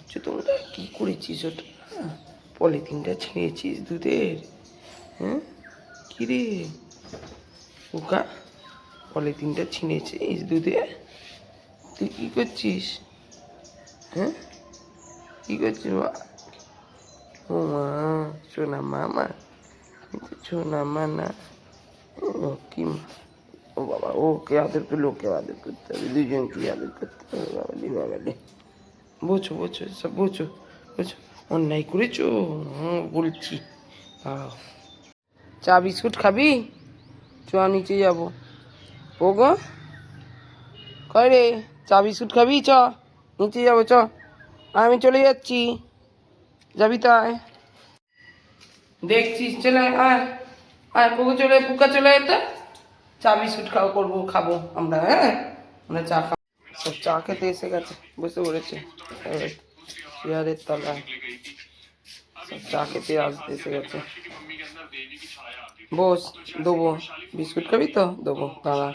করছো তোমরা? কী করেছিস ওটা? পলিথিনটা ছিঁড়েছিস দুধের? হ্যাঁ কিরে ওকা, পলিথিনটা ছিঁড়েছিস দুধে? তুই কী করছিস? হ্যাঁ কী করছিস মা? ও মা, সোনা মামা, আমি তো সোনা মা না। ও কি মা, ও বাবা, ওকে আদর করলে ওকে আদর করতে হবে, দুজনকে আদর করতে হবে। বাবালি বাবালি, বোঝো বোঝো সব বোঝো বোঝো। অন্যায় করেছো, বলছি। চা বিস্কুট খাবি? চ নিচে যাবো। ও গো কয় রে, চা বিস্কুট খাবি? চ নিচে যাবো, চ। আমি চলে যাচ্ছি, যাবি তাই? দেখছিস, চলে আয় আয়, পুকা চলে যেতে। চা বিস্কুট খাবো আমরা। হ্যাঁ আমরা চা খাবো। সব চা খেতে এসে গেছে, বসে পড়েছে চেয়ারের তলায়। সব চা খেতে এসে গেছে। বস, দেবো। বিস্কুট খাবি তো? দেবো, দাঁড়া।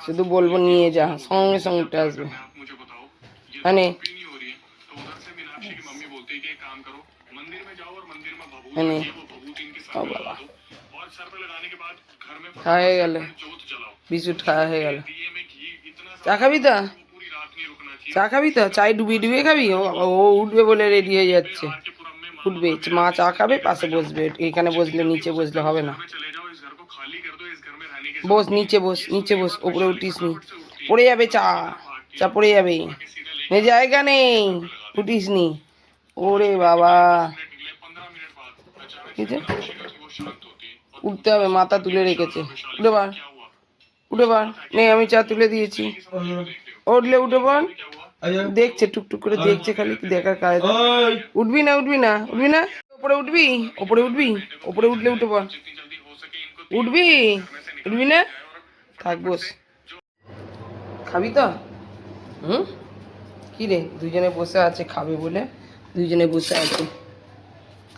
শুধু বলবো নিয়ে যা, সঙ্গে সঙ্গে উঠে আসবে। হ্যাঁ খাওয়া হয়ে গেল, বিস্কুট খাওয়া হয়ে গেল। চা খাবি তো? চা খাবি তো? চায় ডুবিয়ে খাবি? ও উঠবে বলে রেডি হয়ে যাচ্ছে। উঠবে, মা চা খাবে, পাশে বসবে। এখানে বসলে, নিচে বসলে হবে না। বস, নিচে বস, নিচে বস, ওপরে উঠিস নি, পড়ে যাবে চা, চা পড়ে যাবে। জায়গা নেই, উঠিস নি। ওরে বাবা, উঠতে হবে, মাথা তুলে রেখেছে। উঠে বার, উঠে বার। নেই, আমি চা তুলে দিয়েছি। উঠলে উঠে পড়। দেখছে, টুকটুক করে দেখছে, খালি দেখার কাজ। উঠবি না, উঠবি না, উঠবি না। ওপরে উঠবি, ওপরে উঠবি, ওপরে উঠলে উঠে পড়। উঠবি, উঠবি না, থাক বস। খাবি তো? কি রে, দুজনে বসে আছে খাবে বলে, দুজনে বসে আছে।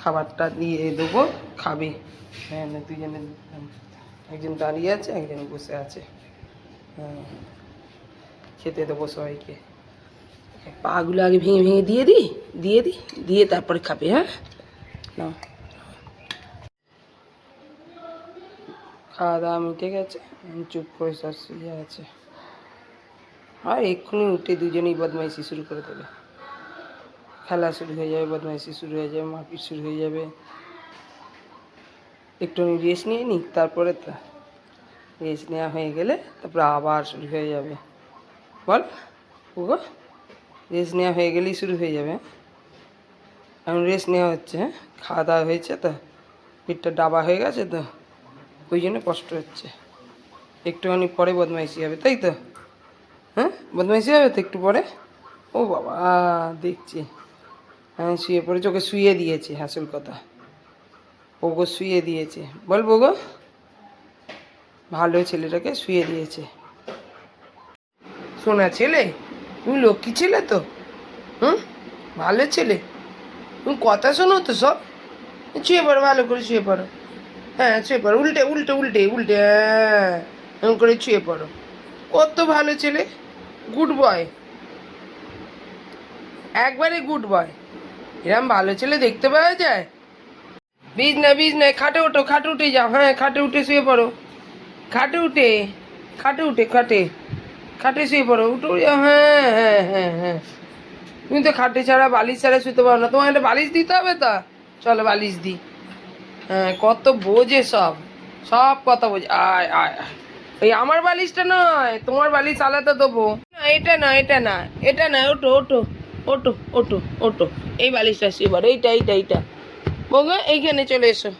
খাবারটা দিয়ে দেবো, খাবে। হ্যাঁ না, দুজনে, একজন দাঁড়িয়ে আছে, একজন বসে আছে। হ্যাঁ, খেতে দেবো সবাইকে। পাগুলো আগে ভেঙে ভেঙে দিয়ে দিয়ে তারপরে খাবে। হ্যাঁ না, খাওয়া দাওয়া মিটে গেছে, চুপ করে সব শুয়ে আছে। আর এক্ষুনি উঠে দুজনেই বদমাইশি শুরু করে দেবে। খেলা শুরু হয়ে যাবে, বদমাইশি শুরু হয়ে যাবে, মারপিট শুরু হয়ে যাবে। একটু আমি রেস্ট নিয়ে নিই, তারপরে তো রেস্ট নেওয়া হয়ে গেলে তারপরে আবার শুরু হয়ে যাবে। বল ওগো, রেস্ট নেওয়া হয়ে গেলেই শুরু হয়ে যাবে। এখন রেস্ট নেওয়া হচ্ছে। হ্যাঁ, খাওয়া দাওয়া হয়েছে তো, পেটটা ডাবা হয়ে গেছে তো, ওই জন্য কষ্ট হচ্ছে। একটুখানি পরে বদমাইশি হবে, তাই তো? হ্যাঁ, বদমাইশি হবে তো একটু পরে। ও বাবা, দেখছি। হ্যাঁ, শুয়ে পড়েছে, ওকে শুয়ে দিয়েছে, আসল কথা। ওগো শুয়ে দিয়েছে, বলবো গো, ভালো ছেলেটাকে শুয়ে দিয়েছে। শোনা ছেলে, তুমি লক্ষ্মী ছেলে তো। ভালো ছেলে, তুমি কথা শোনো তো সব। শুয়ে পড়ো, ভালো করে শুয়ে পড়ো। হ্যাঁ, শুয়ে পড়ো, উল্টে উল্টে উল্টে উল্টে, হ্যাঁ এমন করে শুয়ে পড়ো। কত ভালো ছেলে, গুড বয়, একবারে গুড বয়। এরম ভালো ছেলে দেখতে পাওয়া যায়? বিজ না, খাটে ওঠো, খাটে উঠে যাও। হ্যাঁ, খাটে উঠে শুয়ে পড়ো, খাটে উঠে, খাটে শুয়ে পড়ো, উঠে যাও। হ্যাঁ হ্যাঁ হ্যাঁ হ্যাঁ, তুমি তো খাটে ছাড়া, বালিশ ছাড়া শুতে পারো না। তোমার একটা বালিশ দিতে হবে তা, চলো বালিশ দিই। হ্যাঁ, কত বোঝে সব, সব কথা বোঝে। আয় আয় আয়, ওই আমার বালিশটা নয়, তোমার বালিশ আলাদা দেবো। না, এটা না, এটা না, এটা না, ওঠো ওঠো ওঠো ওঠো ওঠো, এই বালিশটা শুয়ে পড়ো, এইটা এইটা এইটা। বগো, এইখানে চলে এসো।